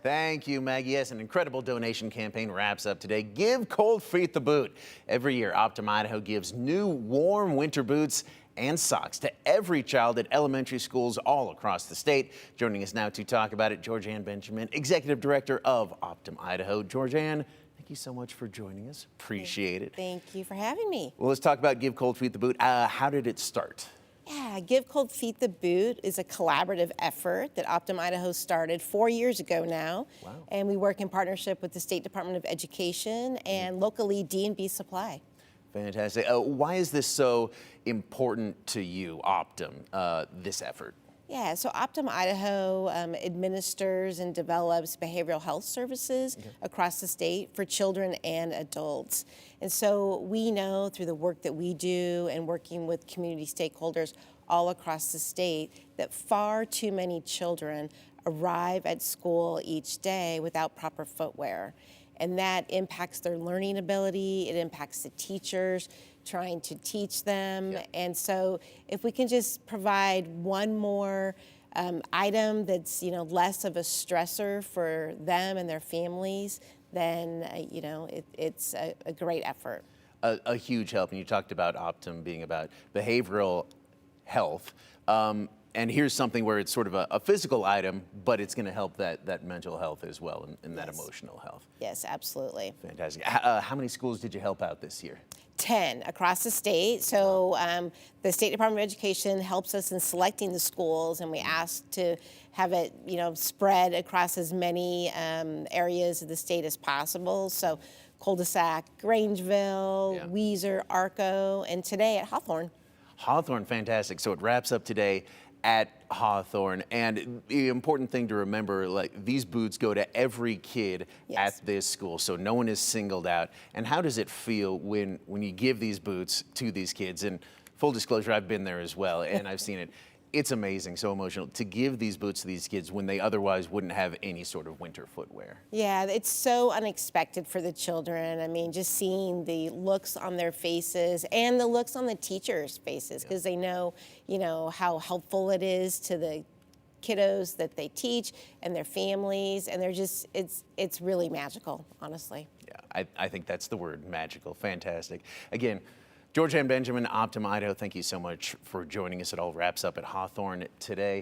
Thank you, Maggie. Yes, an incredible donation campaign wraps up today. Give cold feet the boot. Every year, Optum Idaho gives new warm winter boots and socks to every child at elementary schools all across the state. Joining us now to talk about it, Georgianne Benjamin, Executive Director of Optum Idaho. Georgianne, thank you so much for joining us. Appreciate it. Thank you for having me. Well, let's talk about Give Cold Feet the Boot. How did it start? Yeah, Give Cold Feet the Boot is a collaborative effort that Optum Idaho started 4 years ago now. Wow. And we work in partnership with the State Department of Education and locally D&B Supply. Fantastic. Why is this so important to you, Optum, this effort? Yeah, so Optum Idaho administers and develops behavioral health services across the state for children and adults. And so we know through the work that we do and working with community stakeholders all across the state that far too many children arrive at school each day without proper footwear. And that impacts their learning ability, it impacts the teachers trying to teach them. Yeah. And so if we can just provide one more item that's less of a stressor for them and their families, then it's a great effort. A huge help, and you talked about Optum being about behavioral health. And here's something where it's sort of a physical item, but it's going to help that mental health as well and that emotional health. Yes, absolutely. Fantastic. How many schools did you help out this year? 10 across the state. So the State Department of Education helps us in selecting the schools, and we ask to have it, spread across as many areas of the state as possible. So Cul-de-sac, Grangeville, Weiser, Arco, and today at Hawthorne. Hawthorne, fantastic. So it wraps up today at Hawthorne, and the important thing to remember, like, these boots go to every kid at this school, so no one is singled out. And how does it feel when you give these boots to these kids? And full disclosure, I've been there as well, and I've seen it. It's amazing, so emotional, to give these boots to these kids when they otherwise wouldn't have any sort of winter footwear. Yeah, it's so unexpected for the children. I mean, just seeing the looks on their faces and the looks on the teachers' faces, because they know, how helpful it is to the kiddos that they teach and their families, and they're just, it's really magical, honestly. Yeah, I think that's the word, magical. Fantastic. Again, Georgianne Benjamin, Optum Idaho, thank you so much for joining us. It all wraps up at Hawthorne today.